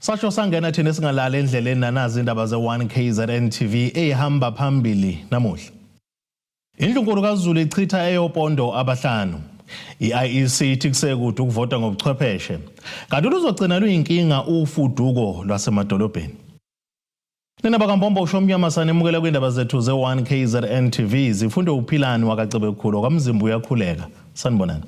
Sasho sangena thina singalala endleleni nanazi indaba ze1 KZN TV ehamba phambili namuhla. Indlunkulu kaZulu ichitha eyopondo abahlanu. IEC ithi kusekude ukuvota ngobuchwepheshe. Kanti luzogcina luyinkinga ufuduko lwasemadolobheni. Nina bakambombo uShomnyama sanemukela kwindaba zethu ze1 KZN TV zifunde uphilani wakacebekukhulu kwamzimba uyakhuleka. Sanibonani.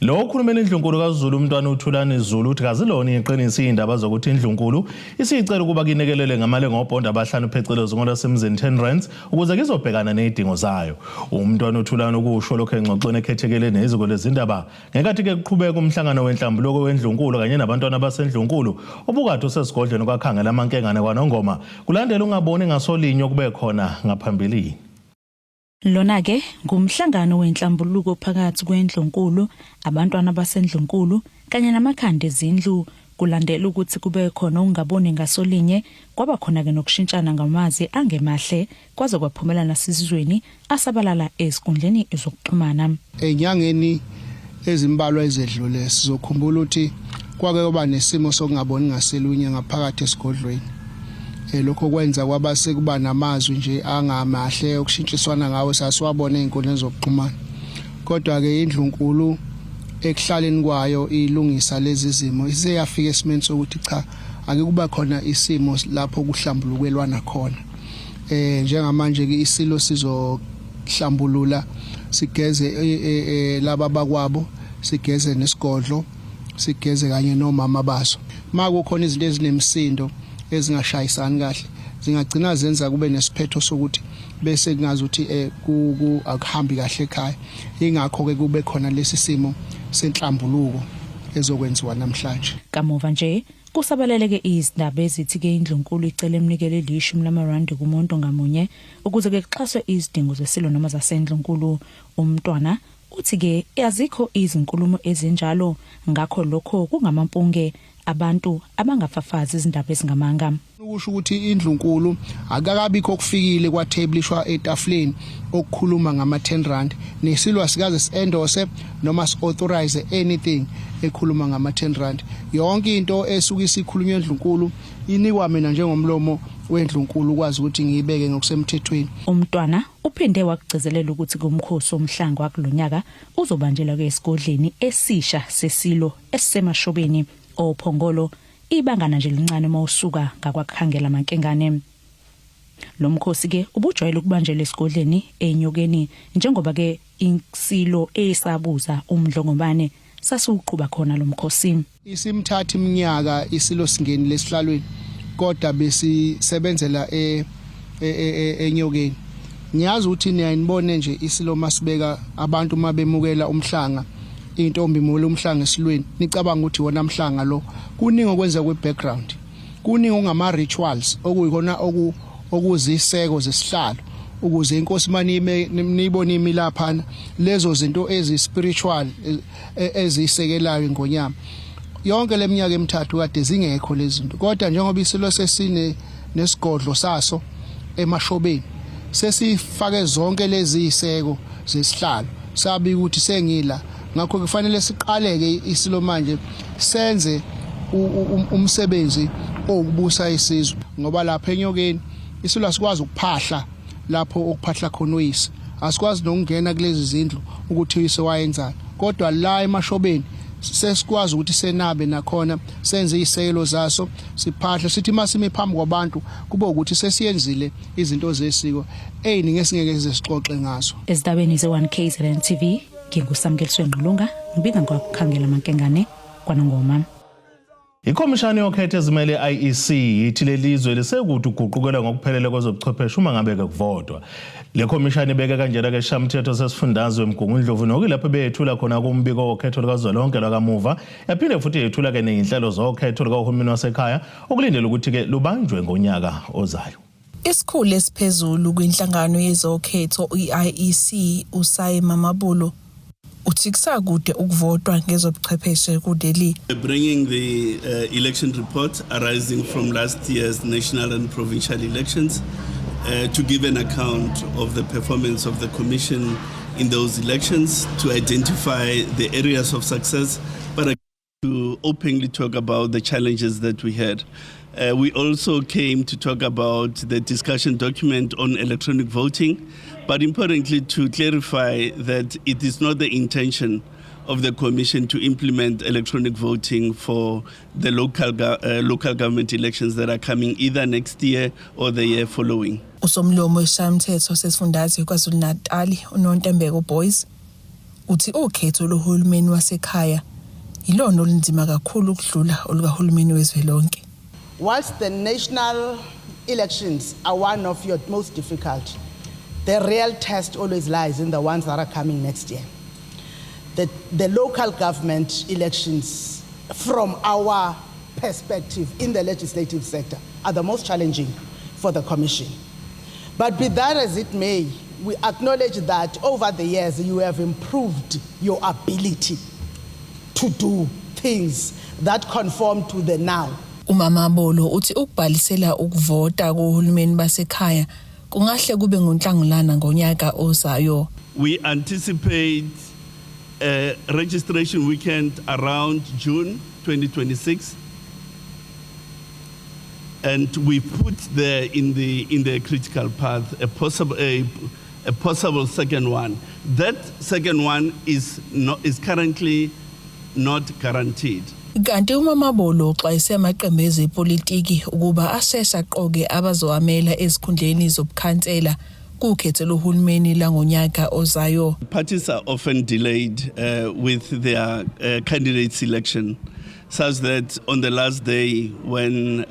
Lo khulumela indlunkulu kaZulu umntwana uThulani Zulu uthi kazilona iqinisa indaba zokuthi indlunkulu isicela ukuba kinekelele ngamale ngopondo abahlanu phecelezi ngolasemzini 10 rands ukuze kizobhekana nezidingo zayo. Umntwana uThulani ukusho lokho engxoxweni ekhethekele neziko lezindaba ngekathi ke kuqhubeka umhlangano wenhlambuluko wendlunkulu kanye nabantwana abasendlunkulu obukade usesigodlweni kwakhangela amankengane kwaNongoma kulandela ungaboni ngasolinyo kube khona ngaphambilini. Lona ke ngumhlangano wenhlambuluko phakathi kwendlunkulu, abantwana basendlunkulu kanye namakhanda ezindlu kulandela ukuthi kube khona ungaboni ngasolinye kwaba khona ke nokushintshana ngamazi angemahle kwaze kwaphumela nasizizweni asabalala ezinkundleni zokuxhumana. Enyangeni ezimbalwa ezedlule sizokhumbula ukuthi kwake kuba nesimo sokungaboni ngaselunye ngaphakathi esigodlweni. Lokho kwenza kwaba sekuba namazwi nje angamahle okushintshiswana ngawo sasiwabona einkundleni zokuxhumana. Kodwa ke indlunkulu ekuhlaleni kwayo ilungisa lezi zimo iseyafika esimeni sokuthi cha ake kuba khona isimo lapho kuhlambulukelwana khona. Njengamanje ke isilo sizohlambulula sigeze laba bakwabo, sigeze nesigodlo, sigeze kanye nomama baso. Makukhona izinto ezinemsindo ezingashayisani kahle zingagcina zenza kube nesiphetho sokuthi bese kungazi ukuthi akuhambi kahle ekhaya. Ingakho ke kube khona lesi simo senhlambuluko ezokwenziwa namhlanje. Kamuva nje kusabaleleke izindaba ezithi ke indlunkulu icela emnikele R10 kumuntu ngamunye ukuze ke kuxhaswe izidingo zesilo noma zasendlunkulu. Umntwana uthi ke azikho izinkulumo ezinjalo ngakho lokho kungamampunge abantu abangafafazi izindaba ezingamanga. Ukusho ukuthi indlunkulu akakabikho kufikile kwathebulishwa etafuleni okukhuluma ngama10 rand nesilwa sikaze siendorse noma siauthorize anything ekhuluma ngama10 rand. Yonke into esuka isikhulunywa endlunkulu inikwa mina njengomlomo wendlunkulu ukwazi ukuthi ngiyibeke ngokusemthethweni. Umntwana uphinde wakugcizelela ukuthi kumkhosi omhlanga wakulonyaka uzobanjelwa ke esigodleni esisha sesilo esisemashobeni ophongolo ibangana nje lincane mawusuka ngakwakhangela amankengane. Lo mkhosi ke ubujwayele ukubanjela esigodleni enyokeni njengoba ke insilo esabuza umdlongomane sasuqhuba khona lo mkhosi. Isimthatha iminyaka isilo singeni lesihlalweni kodwa besisebenzela enyokeni. Ngiyazi ukuthi niyayibona nje isilo masibeka abantu mabemukela umhlanga intombi imule umhlanga esilweni nicabanga ukuthi wona umhlanga lo kuningi okwenza kwe-background, kuningi ongama-rituals okuyikona okuziseko zesihlalo ukuze inkosi mani niyibone imilaphana lezo zinto ezi-spiritual ezisekelayo ngonyama. Yonke leminyaka emithathu kade zingekho lezi zinto kodwa njengoba isilo sesine nesigodlo saso emashobeni sesifake zonke lezi iseko zesihlalo sabi ukuthi sengila. Ngakho kufanele siqaleke isilo manje senze umsebenzi okubusa isizwe ngoba lapha enyokeni isilo asikwazi ukuphahla lapho okuphahla khona uyise, asikwazi nokungena kulezi zindlu ukuthi uyise wayenzani, kodwa la emashobeni sesikwazi ukuthi senabe nakhona senze isekelo zaso siphahla sithi masime phambi kwabantu kube ukuthi sesiyenzile izinto zesiko eyiningi esingeke sixoxe ngazo. Ezidabeni ze1 KZN TV nginguSamkeliswe Ngqulunga ngibika ngwakukhangela amankengane kwaNongoma. Ikhomishani yokhetho ezimele IEC ithi lelizwe lisekude uguqukela ngokuphelele kwezobuchwepheshe uma ngabe kuvotwa. Le khomishani ibeke kanjena ke shamthetho sesifundazwe eMgungundlovu nokuyilapho beyethula khona kumbiko wokhetho lukazwelonke lwakamuva yaphinde futhi yethula ke nezinhlelo zokhetho lukahulumeni wasekhaya okulindele ukuthi ke lubanjwe ngonyaka ozayo. Isikhulu esiphezulu kwinhlangano yezokhetho iIEC uSayi Mamabulo uthi kusakude ukuvotwa ngezobuchwepheshe kudeli. Bringing the election report arising from last year's national and provincial elections to give an account of the performance of the commission in those elections, to identify the areas of success, but to openly talk about the challenges that we had. We also came to talk about the discussion document on electronic voting, but importantly to clarify that it is not the intention of the Commission to implement electronic voting for the local government elections that are coming either next year or the year following. Usomlomo wesishayamthetho sesifundazwe KwaZulu-Natal uNontembeko Boys uthi ukhetho lohulumeni wasekhaya ilona olunzima kakhulu ukudlula olukahulumeni wezwelonke. Whilst the national elections are one of your most difficult, the real test always lies in the ones that are coming next year. The local government elections, from our perspective in the legislative sector, are the most challenging for the Commission. But be that as it may, we acknowledge that over the years you have improved your ability to do things that conform to the now. Umamabolo uthi ukubhalisela ukuvota kohulumeni basekhaya kungahle kube ngoNhlangulana ngonyaka ozayo. We anticipate a registration weekend around June 2026, and we put there in the critical path a possible second one. That second one is currently not guaranteed. Kanti umamabolo uxwayise amaqembu ezepolitiki ukuba asheshe aqoke abazowamela ezikhundleni zobukhansela kukhetho lohulumeni langonyaka ozayo. Parties are often delayed with their candidate selection, such that on the last day when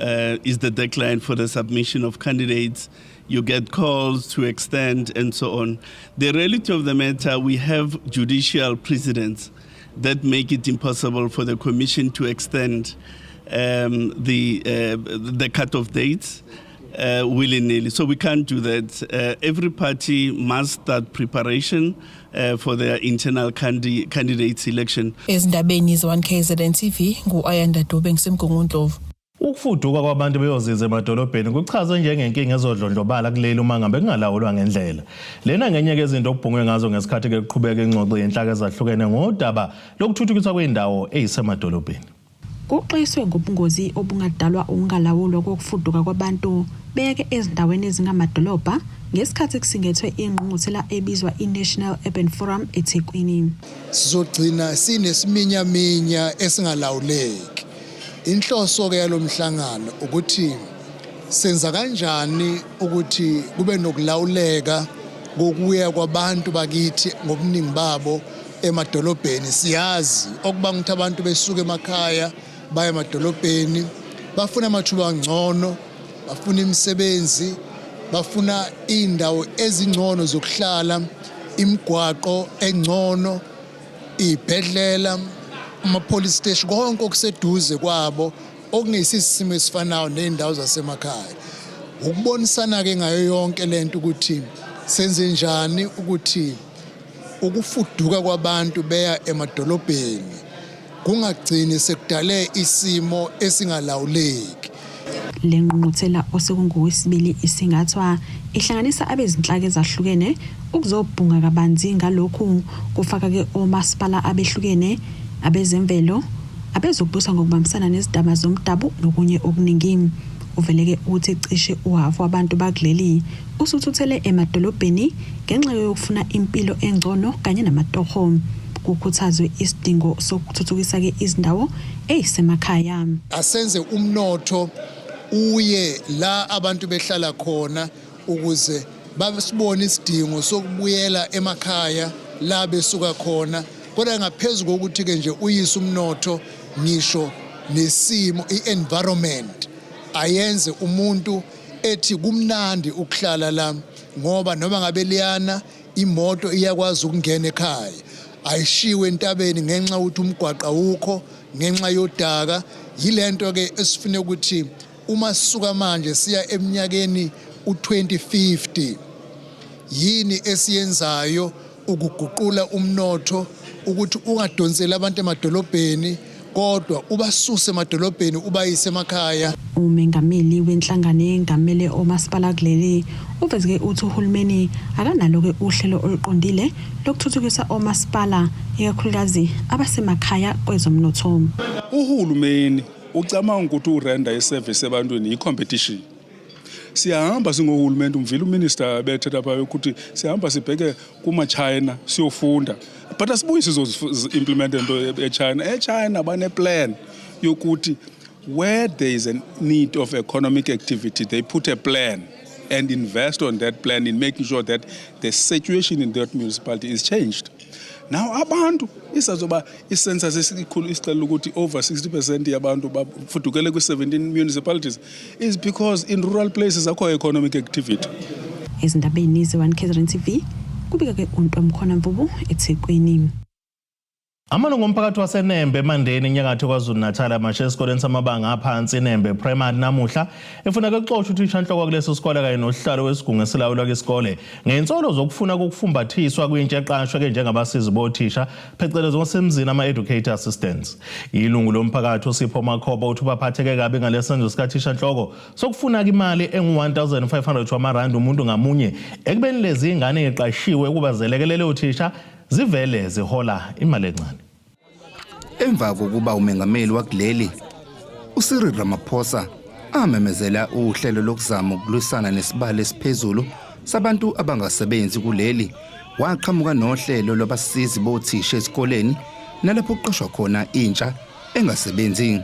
is the deadline for the submission of candidates, you get calls to extend and so on. The reality of the matter, we have judicial precedents that make it impossible for the Commission to extend the cut-off dates willy-nilly. So we can't do that. Every party must start preparation for their internal candidate selection. Ezindabeni ze1KZN TV ngu-Ayanda Dube ngisemgungundlovu. Ukufuduka kwabantu beyoziza emadolobheni kuchazwe njengenkinga ezodlondlobala kuleli uma ngabe kungalawulwa ngendlela. Lena ngenye yezinto okubhungwe ngazo ngesikhathi ke kuqhubeka ingxoxo yenhlaka ezahlukene ngodaba lokuthuthukiswa kwendawo eyisemadolobheni. Kuxoxiswe ngobungozi obungadalwa ukungalawulwa kokufuduka kwabantu beke ezindaweni ezingamadolobha ngesikhathi kusingethwe ingqungquthela ebizwa iNational Urban Forum eThekwini. Sizogcina sinesiminyaminya esingalawuleki. Inhloso ke yalomhlangano ukuthi senza kanjani ukuthi kube nokulawuleka kokuya kwabantu bakithi ngobuningi babo emadolobheni. Siyazi okuba ukuthi abantu besuka emakhaya baya emadolobheni bafuna amathuba angcono, bafuna imisebenzi, bafuna indawo ezingcono zokuhlala, imigwaqo engcono, ibhedlela, ama-police station, konke okuseduze kwabo okungesisimo esifanayo ney'ndawo zasemakhaya. Ukubonisana-ke ngayo yonke lento ukuthi senze njani ukuthi ukufuduka kwabantu beya emadolobheni kungagcini sekudale isimo esingalawuleki. Le ngqungquthela osekungowesibili isingathwa ihlanganisa abezinhlaka ezahlukene ukuzobhunga kabanzi ngalokhu kufaka ke omasipala abehlukene, abezemvelo, abezokubusa ngokubambisana nezidaba zomdabu nokunye okuningi. Uveleke uthi cishe uhafu abantu bakuleli usuthuthele emadolobheni ngenxa yokufuna impilo engcono kanye namatoho. Kukhuthazwe isidingo sokuthuthukisa ke izindawo ezisemakhaya. Asenze umnotho uye la abantu behlala khona ukuze basibone isidingo sokubuyela emakhaya la besuka khona. Kodwa ngaphezulu kokuthi ke nje uyise umnotho ngisho nesimo i-environment ayenze umuntu ethi kumnandi ukuhlala la ngoba noma ngabe liyana imoto iyakwazi ukungena ekhaya, ayishiwe entabeni ngenxa ukuthi umgwaqo awukho, ngenxa yodaka. Yilento ke esifune ukuthi uma sisuka manje siya eminyakeni u2050 yini esiyenzayo ukuguqula umnotho ukuthi ungadonsela abantu emadolobheni kodwa ubasuse emadolobheni ubayise emakhaya. Umengameli wenhlangano yengamele omasipala kuleli uveze uthi uhulumeni akanalo ke uhlelo oluqondile lokuthuthukisa omasipala ikakhulukazi abasemakhaya kwezomnotho. Uhulumeni ucabanga ukuthi urenda iservice ebantwini i-competition. Siyahamba singohulumeni umvile uminister bethetha pha ukuthi siyahamba sibheke kuma-China siyofunda. But asibuyi sizo-implement into e-China. E-China bane-plan yokuthi where there is a need of economic activity, they put a plan and invest on that plan in making sure that the situation in that municipality is changed. Now abantu isazoba icensus esikhulu isicela ukuthi over 60% yabantu bafudukele ku-17 municipalities is because in rural places akho economic activity. Ezindabeni ze-One KZN TV kubika ke uNtomkhona Mvubu eThekwini. Amalungu omphakathi waseNembe eMandeni enyakatho KwaZulu-Natal amashe esikoleni samabanga aphansi eNembe Primary namuhla efuna ukuxoxa uthishanhloko kuleso sikole kanye nohlalo wesigungu esilawulwa kwesikole ngensolo zokufuna ukufumbathiswa kwintsha eqashwe ke njengabasizi bothisha phecelezi ngosemzini ama-educator assistants. Ilungu lomphakathi uSipho Makhoba uthi baphatheke kabi ngalesenzo sikathishanhloko sokufuna imali engu-1,500 wamarandi umuntu ngamunye ekubeni lezi ingane eqashiwe ukuba zelekelele uthisha zivele zihola imali encane. Emva kokuba umengameli wakuleli uCyril Ramaphosa amemezela uhlelo lokuzama ukulwisana nesibalo esiphezulu sabantu abangasebenzi kuleli, waqhamuka nohlelo lwabasizi bothisha esikoleni nalapho kuqashwa khona intsha engasebenzi.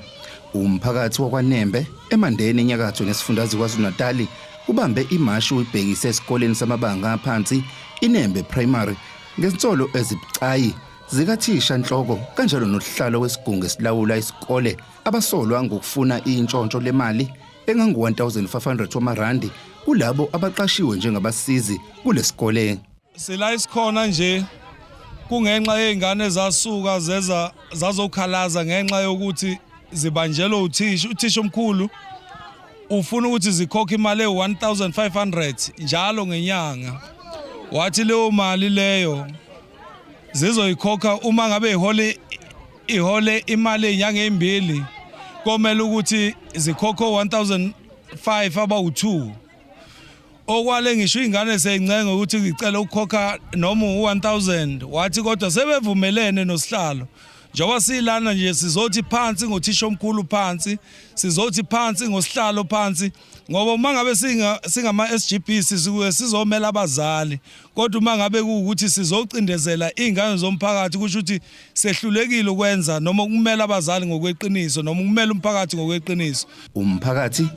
Umphakathi wakwaNembe eMandeni enyakatho nesifundazwe KwaZulu-Natal ubambe imashi uyibhekise esikoleni samabanga aphansi iNembe Primary ngensolo ezibucayi zikathisha nhloko kanjalo nohlalo wesigungu esilawula isikole abasolwa ngokufuna intshontsho lemali engangu-1,500 wamarandi kulabo abaqashiwe njengabasizi kulesikole. Sila isikhona nje kungenxa yezingane zasuka zazokhalaza ngenxa yokuthi zibanjelwe uthisha omkhulu ufuna ukuthi zikhokhe imali e-1,500 njalo ngenyanga. Wathi leyo mali leyo zizoyikhokha uma ngabe ihole imali enyanga embili komele ukuthi zikhokhe 1,500 abawu2. Okwale ngisho ingane seyincenga ukuthi ngicela ukukhokha noma u-1,000 wathi kodwa sebevumelene nosihlalo njengoba silana nje sizothi phansi ngothisha omkhulu phansi sizothi phansi ngosihlalo phansi ngoba uma ngabe singama SGB sizomela abazali kodwa uma ngabe ukuthi sizocindezela izingane zomphakathi kusho ukuthi sehlulekile ukwenza noma ukumela abazali ngokweqiniso noma ukumela umphakathi ngokweqiniso. Umphakathi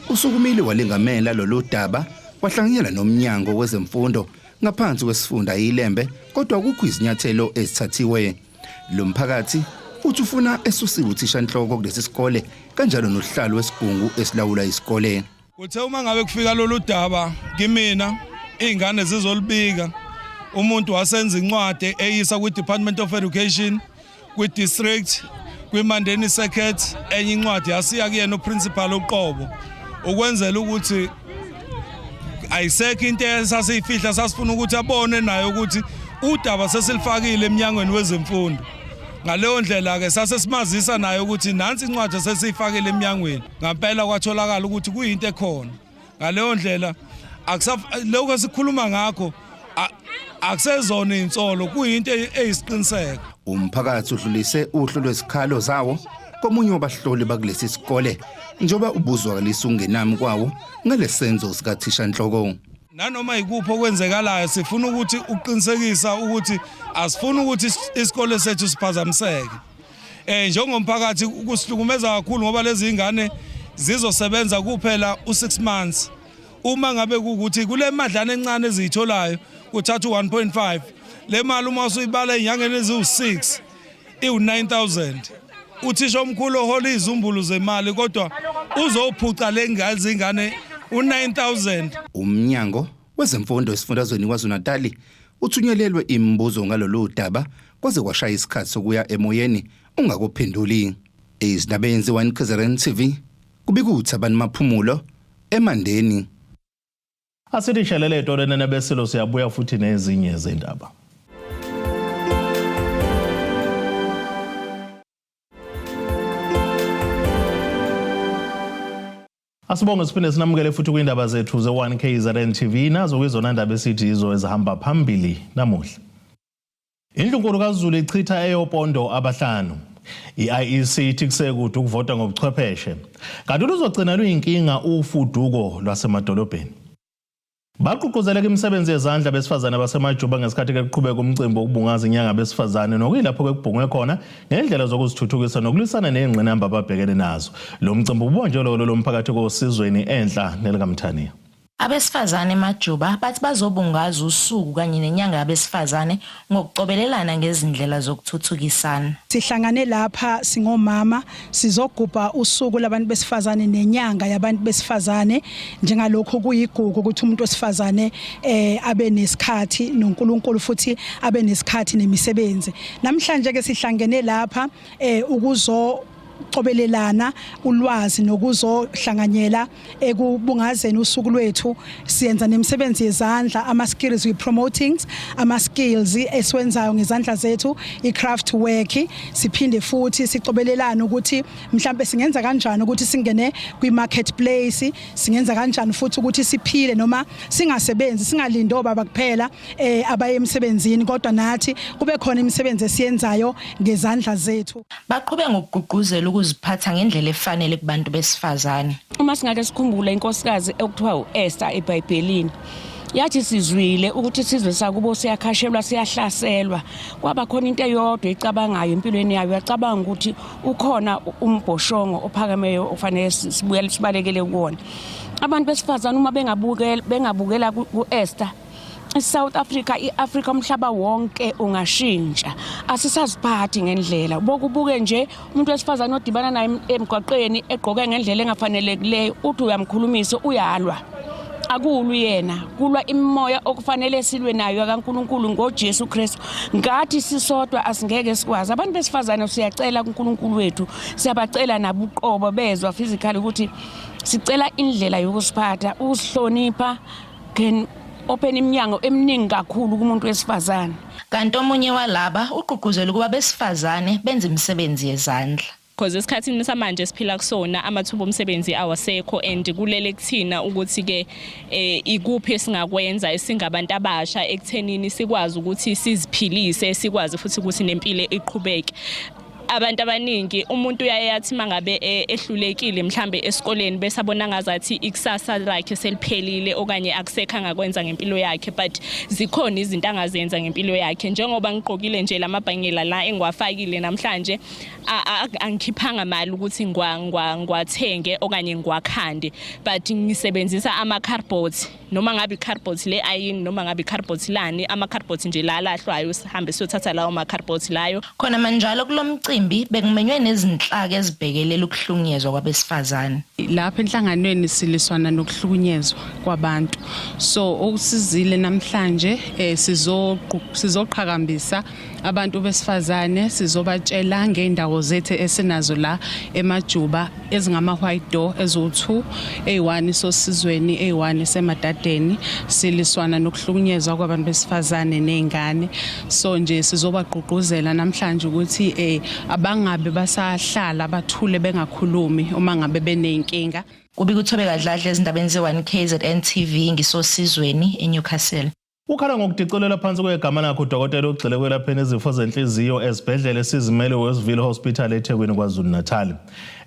usukumile walengamela lolu daba wahlanganyela nomnyango wezemfundo ngaphansi kwesifunda iLembe kodwa kukho izinyathelo ezithathiwe. Lo mphakathi uthi ufuna esusiwe uthishanhloko kulesi sikole kanjalo nohlalo wesigungu esilawula isikole. Kuthe uma ngabe kufika lolu daba kimina izingane zizolibika umuntu wasenza incwadi eyisa kwi-Department of Education kwi-district kwi-Mandeni Circuit enye incwadi yasiya kuyena uprincipal uqobo ukwenzela ukuthi ayisekho into esasiyifihla sasifuna ukuthi abone nayo ukuthi udaba sesilifakile eminyangweni wezemfundo. Ngaleyo ndlela ke sasesimazisa nayo ukuthi nansi incwadi sesiyifakile eminyangweni. Ngampela kwatholakala ukuthi kuyinto ekhona. Ngaleyo ndlela lokho esikhuluma ngakho akusezona insolo kuyinto eyisiqiniseko. Umphakathi udlulise uhlu lwesikhalo zawo komunye wabahloli bakulesi sikole njengoba ubuzwakalisa ungenami kwawo ngalesenzo sikathishanhloko. Nanoma ikuphi okwenzekalayo sifuna ukuthi uqinisekisa ukuthi asifuni ukuthi isikole sethu siphazamiseke. Njengomphakathi kusihlukumeza kakhulu ngoba lezi ingane zizosebenza kuphela u6 months. Uma ngabe ukuthi kule madlana encane ezitholayo kuthatha u1.5 le mali uma usuyibala inyangeni eziwu6 iwu9000. Uthisha omkhulu ohola izumbulu zemali kodwa uzophuca lengane ingane u9000. Umnyango wezemfundo esifundazweni KwaZulu-Natal uthunyelelwe imibuzo ngalolu daba kwaze kwashaya isikhathi sokuya emoyeni ungakuphenduli. Izindabeni ze-One KZN TV kubika uThabani Maphumulo eMandeni. Asithishelele etoreni nebesilo siyabuya futhi nezinye izindaba. Asibonge siphinde sinamukele futhi kwindaba zethu ze1 KZN TV nazo kwizona ndaba esithi izo ezihamba phambili namuhla. Indlunkulu kaZulu ichitha eyopondo abahlanu. I-IEC ithi kusekude ukuvota ngobuchwepheshe. Kanti luzogcina luyinkinga ufuduko lwasemadolobheni. Baqhuquzeleka imisebenzi yezandla besifazane basemajuba ngesikhathi kuqhubeka umcimbi wokubungaza inyanga besifazane nokuyilapho kwekubhungwe khona ngendlela zokuzithuthukisa nokulisana nezingqinamba ababhekene nazo. Lo mcimbi ubonjolo lomphakathi kosizweni enhla nelikaMthaniya. Abesifazane emajuba bathi bazobungaza usuku kanye nenyanga yabesifazane ngokucobelelana ngezindlela zokuthuthukisana. Sihlangane lapha singomama sizogubha usuku labantu besifazane nenyanga yabantu besifazane njengalokho kuyigugu ukuthi umuntu wesifazane abe nesikhathi noNkulunkulu futhi abe nesikhathi nemisebenzi. Namhlanje ke sihlangene lapha cobelelana ulwazi nokuzohlanganyela ekubungazeni usuku lwethu. Siyenza nemisebenzi yezandla, ama skills we promoting, ama skills esiwenzayo ngezandla zethu, i-craft work. Siphinde futhi sicobelelana ukuthi mhlambe singenza kanjani ukuthi singene kwi-marketplace, singenza kanjani futhi ukuthi siphile noma singasebenzi, singalindi obaba kuphela abaye emsebenzini kodwa nathi kube khona imisebenzi esiyenzayo ngezandla zethu. Baqhubeka ngokugqugquzela ukuziphatha ngendlela efanele kubantu besifazane. Uma singake sikhumbula inkosikazi ekuthiwa uEsther eBhayibhelini yathi sizwile ukuthi isizwe sakubo siyakhashelwa siyahlaselwa, kwaba khona into eyodwa ecabangayo empilweni yayo, yacabanga ukuthi ukhona umbhoshongo ophakameyo ofanele sibuyele sibalekele kuwona. Abantu besifazane uma bengabukela kuEsther South Africa, iAfrica umhlaba wonke ungashintsha. Asisaziphathi ngendlela. Bokubuke nje umuntu wesifazane odibana naye emgwaqeni egqoke ngendlela engafanelekileyo uthi uyamkhulumisa uyalwa. Akulu yena, kulwa imimoya okufanele silwe nayo kaNkulunkulu ngoJesu Kristu. Ngathi sisodwa asingeke sikwazi. Abantu besifazane siyacela kuNkulunkulu wethu, siyabacela nabuqobo bezwa physically ukuthi sicela indlela yokusiphatha, ukusihlonipha, open iminyango eminingi kakhulu kumuntu wesifazane. Kanti omunye walaba uqhuquzela ukuba besifazane benze imisebenzi yezandla. Because esikhathini samanje siphila kusona amathuba omsebenzi awasekho and kulele kuthina ukuthi ke ikuphi esingakwenza esingabantu abasha ekuthenini sikwazi ukuthi siziphilise, sikwazi futhi ukuthi nempilo iqhubeke. Abantu abaningi umuntu uyayathi mangabe ehlulekile mhlambe esikoleni bese abona ngazathi ikusasa lakhe seliphelile okanye akusekho angakwenza ngempilo yakhe, but zikhona izinto angazenza ngempilo yakhe. Njengoba ngiqokile nje lamabhangela la engwafakile namhlanje angikhiphanga imali ukuthi ngwathenge okanye ngwakhande, but ngisebenzisa ama cardboards noma ngabe cardboards le ayini noma ngabe cardboards lani, ama cardboards nje la lahlwayo sihambe siyothatha lawo ma cardboards layo. Khona manjalo kulomcimbi bekumenywe nezinhlaka ezibhekelela ukuhlukunyezwa kwabesifazane. Lapha enhlanganweni siliswana nokuhlukunyezwa kwabantu. So okusizile namhlanje sizoqhakambisa abantu besifazane, sizobatshela ngeendawo zethu esinazo la emajuba ezingama white door ezo2, A1 sosizweni, A1 semadadeni. Siliswana nokuhlukunyezwa kwabantu besifazane nezingane. So nje sizobaqhuquzela namhlanje ukuthi abangabe basahlala bathule bengakhulumi uma ngabe benenkinga. Ubikuthobeka Dladla ezindabeni ze1 KZN TV ngisosizweni eNewcastle. Ukhala ngokudicilela phansi kwegama lakho udokotela ogxile kwelapheni izifo zenhliziyo esibhedlela esizimele Westville Hospital eThekwini KwaZulu-Natal.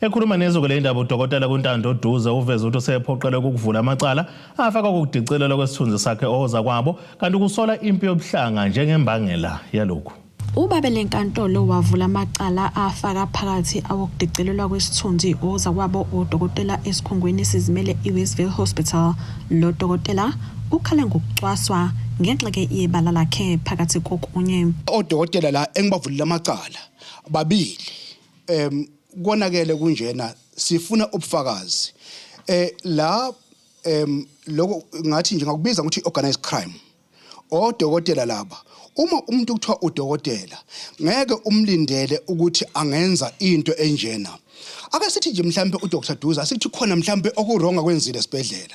Ekhuluma nezwe le ndaba udokotela kuNtando Duze uveza ukuthi usephoqelwe ukuvula amacala afaka ukudicilela kwesithunzi sakhe oza kwabo kanti kusola impi yobuhlanga njengembangela yalokhu. Ubaba lenkantolo wavula amacala afaka phakathi awokudicilelwa kwesithunzi oza kwabo udokotela esikhungweni sizimele iWestville Hospital. Lo dokotela ukhala ngokucwaswa ngenxa yebala lakhe phakathi kokunye. Odokotela la engibavulile amacala babili konakele kunjena sifuna ubufakazi la lokho ngathi nje ngakubiza ukuthi organized crime. Odokotela laba uma umuntu kuthiwa udokotela ngeke umlindele ukuthi angenza into enjena. Ake sithi nje mhlambe uDr Duza sithi khona mhlambe okuronga kwenzile esibhedlela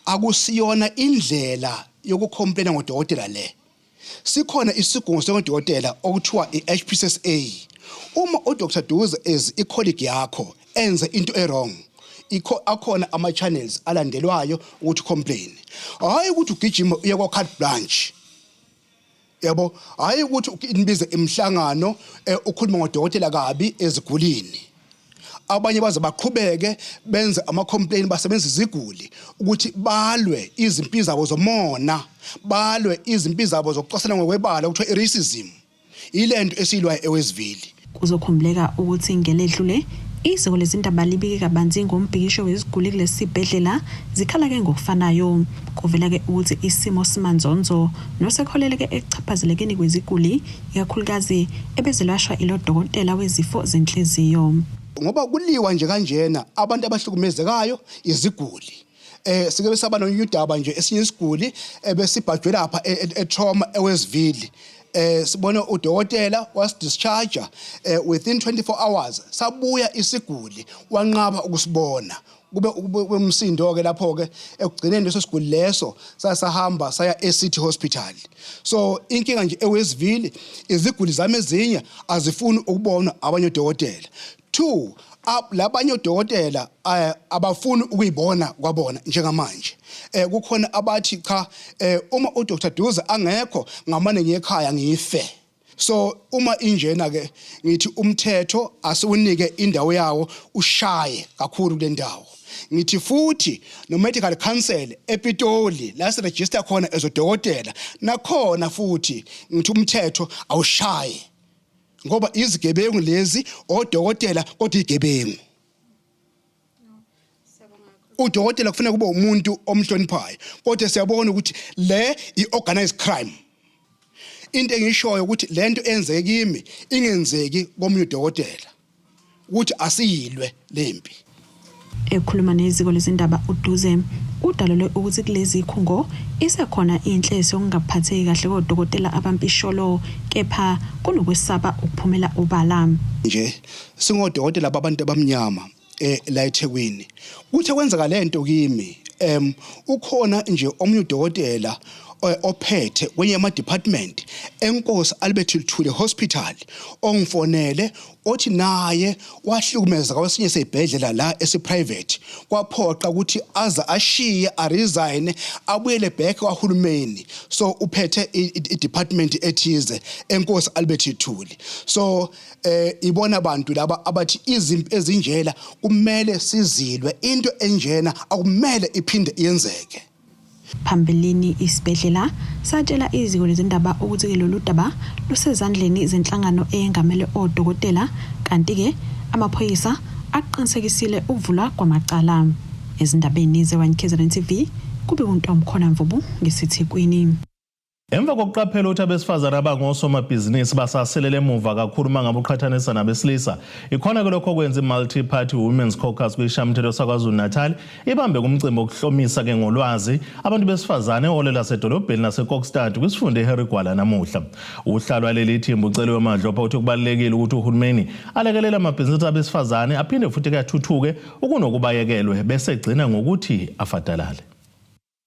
akusiyona indlela yokucomplaina ngodokotela le. Sikhona isigungu sokudokotela okuthiwa iHPCSA. Uma uDr Duza is icolleague yakho enze into errong, akhona ama channels alandelwayo ukuthi complain hayi ukuthi ugijima uye kwa card branch yabo hayi ukuthi inibize emhlangano ukhuluma ngodokotela kabi ezigulini abanye baze baqhubeke benze ama complaint basebenza iziguli ukuthi balwe izimpi zabo zomona balwe izimpi zabo zokucasana ngokwebala ukuthi racism ilento esilwa eWestville. Kuzokhumbuleka ukuthi ngeledlule iziko lezindaba libike kabanzi ngombhikisho weziguli kulesibhedlela zikhala ke ngokufanayo kuvela ke ukuthi isimo simanzonzo nosekholeleke echaphazelekeni kweziguli ikakhulukazi ebezelashwa ilo dokotela wezifo zenhliziyo. Ngoba kuliwa nje kanjena abantu abahlukumezekayo iziguli sike saba nonyudaba nje esinye isiguli ebesibhajwe lapha etrauma eWestville sibona udokotela was discharge within 24 hours sabuya isiguli wanqaba ukusibona kube umsindo ke lapho ke ekugcineni leso siguli leso sasahamba saya eCity Hospital. So inkinga nje eWestville iziguli zami ezinye azifuni ukubona abanye odokotela. 2 labanye odokotela abafuni ukuyibona kwabona njengamanje kukhona abathi cha uma uDr Duza angekho ngamane ngekhaya ngife. So uma injena ke ngithi umthetho asiwunike indawo yawo ushaye kakhulu kule ndawo. Ngithi futhi no medical council ePitoli la se register khona ezodokotela nakhona futhi ngithi umthetho awushaye ngoba izigebengu lezi odokotela kodwa igebengu. Udokotela kufanele kube umuntu omhloniphayo kodwa siyabona ukuthi le iorganized crime. Into engishoyo ukuthi lento enzeke kimi ingenzeki komunye udokotela ukuthi asiyilwe lempi. Ekhuluma neziko lezindaba uDuze udalelwe ukuthi kulezi ikhungo isekhona inhleso ngaphatheki kahle kodokotela abampisholo kepha kunokwesaba ukuphumela obala nje singodokotela babantu abamnyama la eThekwini kuthe kwenzeka lento kimi ukhona nje omunye udokotela ophethe kwenye ama department eNkosi Albert Luthuli Hospital ongifonele othi naye wahlukumeza kwasinye sezibhedlela la esiprivate kwaphoqa ukuthi aza ashiye resign abuyele back kwaHulumeni so uphethe i-department ethize eNkosi Albert Luthuli. So ibona abantu laba abathi izimpi ezinjela kumele sizilwe into enjena akumele iphinde yenzeke. Phambilini isibhedlela satshela iziko lezindaba ukuthi ke lolu daba lusezandleni zenhlangano eyengamele odokotela kanti ke amaphoyisa aqinisekisile ukuvulwa kwamacala. Ezindabeni ze1 KZN TV kube uNtombi khona Mvubu ngeSithekweni. Emva kokuqaphela ukuthi abesifazane abangosomabhizinisi basaselele emuva kakhulu mangabe uqhathanisa nabesilisa ikhona ke lokho kwenza i-Multi-Party Women's Caucus kwishamthetho saKwaZulu-Natal ibambe kumcimbi wokuhlomisa ke ngolwazi abantu besifazane ehholo lasedolobheni laseKokstad kwisifunde eHarry Gwala namuhla. Uhlalo leli thimba uceliwe Madlopha ukuthi kubalekile ukuthi uHulumeni alekelela amabhizinisi abesifazane aphinde futhi kathuthuke ukunokubayekelwe bese gcina ngokuthi afadalale.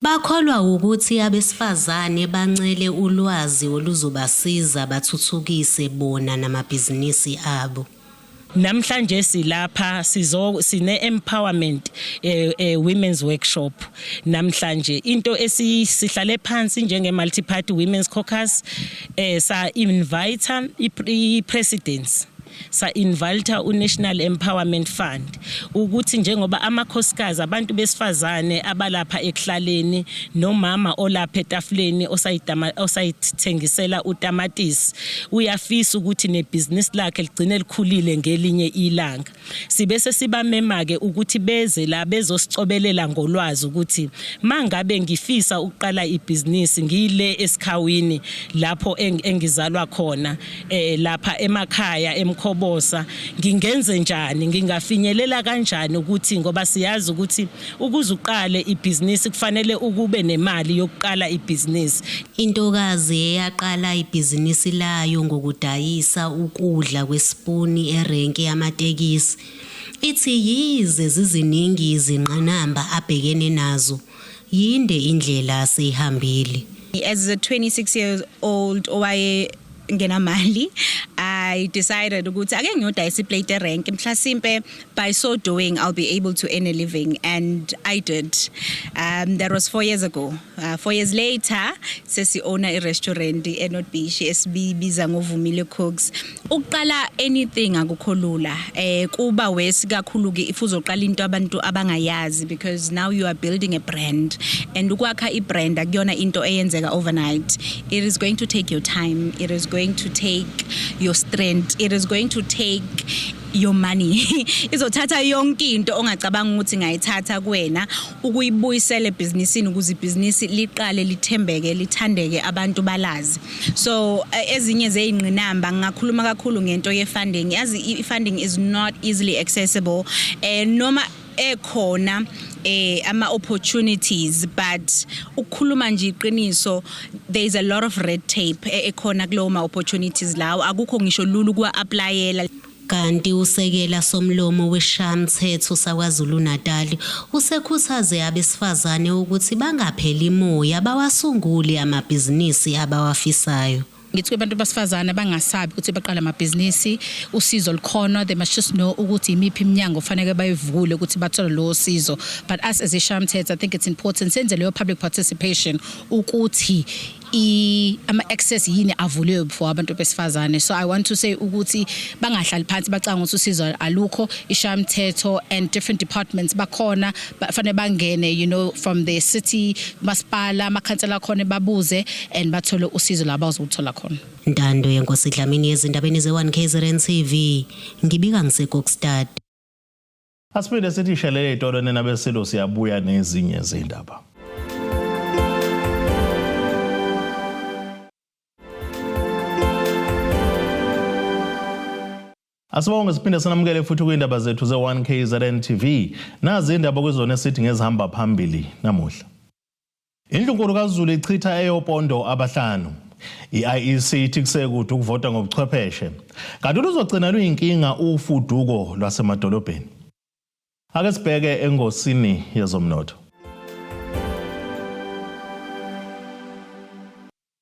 Bakholwa ukuthi abesifazane bancele ulwazi oluzobasiza bathuthukise bona namabhizinisi abo. Namhlanje silapha sine empowerment women's workshop namhlanje into esihlale phansi njenge Multi-Party Women's Caucus sa invite i-presidents sa invite uNational Empowerment Fund ukuthi njengoba amakhosikazi abantu besifazane abalapha ekhlaleni nomama olapha etafuleni osayithengisela utamatisi uyafisa ukuthi nebusiness lakhe ligcine likhulile ngelinye ilanga sibese sibamema ke ukuthi beze la bezosicobelela ngolwazi ukuthi mangabe ngifisa ukuqala ibusiness ngile esikhawini lapho engizalwa khona lapha emakhaya Khobosa ngingenze njani ngingafinyelela kanjani ukuthi ngoba siyazi ukuthi ukuze uqale ibusiness kufanele ukube nemali yokuqala ibusiness. Intokazi eyaqala ibusiness layo ngokudayisa ukudla kwesipuni erenki yamatekisi ithi yize ziziningi izinqanamba abhekene nazo yinde indlela aseyihambile. As a 26-year-old owaye ngenamali I decided ukuthi ake ngiyodayisa iplate erank mhlasimpe by so doing I'll be able to earn a living, and I did. That was 4 years ago. 4 years later sesi owner a restaurant eNorth Beach esibiza ngoVumile Cooks. Uqala anything akukho lula kuba wesi kakhulu ke if uzoqala into abantu abangayazi, because now you are building a brand, and ukwakha ibrand akuyona into eyenzeka overnight. It is going to take your time, it is going to take your strength, it is going to take your money. Izothatha yonke into ongacabanga ukuthi ngayithatha kuwena ukuyibuyisela ebhizinisini ukuze ibhizinisi liqale lithembeke lithandeke abantu balazi. So ezinye zeyingqinamba ngakhuluma kakhulu ngento ye funding. Yazi i-funding is not easily accessible noma ekhona ama opportunities, but ukukhuluma nje iqiniso there is a lot of red tape ekhona kulo ma opportunities lawo akukho ngisho lulu kwa applyela. Kanti usekela somlomo weshamthetho saKwaZulu Natal usekhuthaze abesifazane ukuthi bangapheli imoya bawasungule amabhizinisi abawafisayo. Ngithi abantu basifazana bangasabi ukuthi baqala amabhizinisi, usizo likhona, they must just know ukuthi imiphi iminyango fanele bayivule ukuthi bathole lo sizo. But us as a shamthetho, I think it's important senze leyo public participation ukuthi ama access yini avuliwe for abantu besifazane. So I want to say ukuthi bangahlali phansi bacanga ukuthi usizo alukho, ishamthetho and different departments bakhona bafanele bangene, you know, from the city, masipala, amakhansela khona babuze and bathole usizo la bazothola khona. Ntando yenkosi Dlamini ezindabeni ze1 KZN TV ngibika ngiseKokstad. Asiphinde sithi shelele itolo nenabesilo siyabuya nezinye izindaba. Asibonge siphinde sanamukele futhi kwindaba zethu ze1 KZN TV. Nazi indaba kwizona esithi ngezihamba phambili namuhla. Indlunkulu kaZulu ichitha eyopondo abahlanu. I-IEC ithi kusekude ukuvota ngobuchwepheshe. Kanti luzogcina luyinkinga ufuduko lwasemadolobheni. Ake sibheke engosini yezomnotho.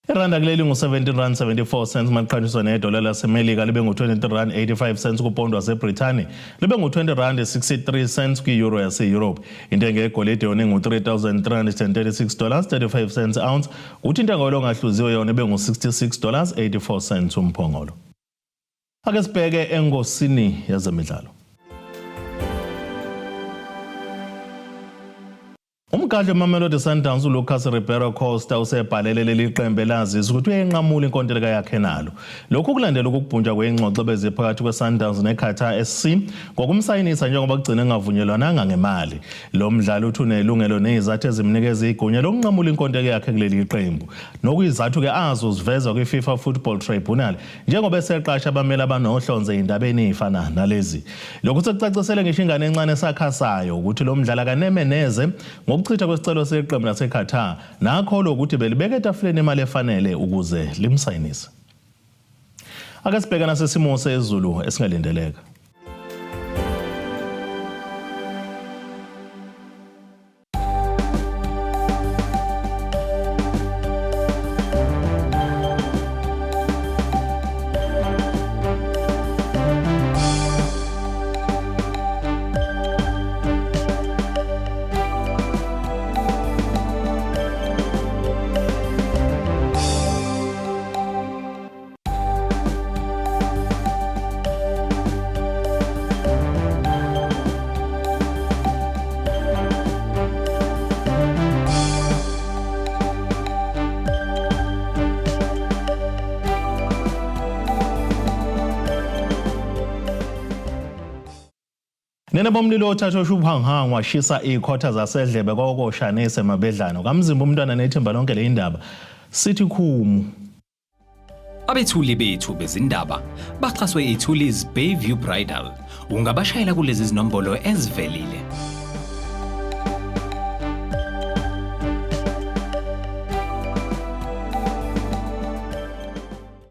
Iranda kuleli ngu-17.74 maqhathaniswa nedola laseMelika libe ngu-23.85 kupondo waseBrithani libe ngu-20.63 kwi-euro yase-Europe. Intengo yegolide yona ngu-$3,336.35 ounce, kuthi intengo yolongahluziwe yona ibe ngu-$66.84 umphongolo. Ake sibheke engosini yezemidlalo. Umgadli Mamelodi Sundowns uLucas Ribeiro Costa usebhalele leli qembu elazisa ukuthi uyenqamula inkontileka yakhe nalo. Lokhu kulandela ukubhunjwa kwengxoxo beziphakathi kweSundowns neQatar SC ngokumsayinisa njengoba kugcina engavunyelwananga ngemali. Lo mdlali uthi unelungelo nezizathu ezimnikeza igunya lokunqamula inkontileka yakhe kuleli qembu. Nokuyizathu ke azoziveza kwiFIFA Football Tribunal njengoba eseqasha abameli abanohlonze indabeni ezifana nalezi. Lokhu sekucacisele ngisho ingane encane esakhasayo ukuthi lo mdlali akanemeneze ngokuchitha kwesicelo seqembu laseQatar nakho lokuthi belibeke etafuleni imali efanele ukuze limsayinise. Ake sibheke nasesimo sezulu esingalindeleka. Nene bomlilo othatha uShubhangha washisa ikhotha zasedlebe kokoshanise emabedlano kaMzimba umntwana nethemba lonke le indaba sithi khumu. Abethuli bethu bezindaba baxhaswe iThulis Bayview Bridal. Ungabashayela kulezi zinombolo ezivelile.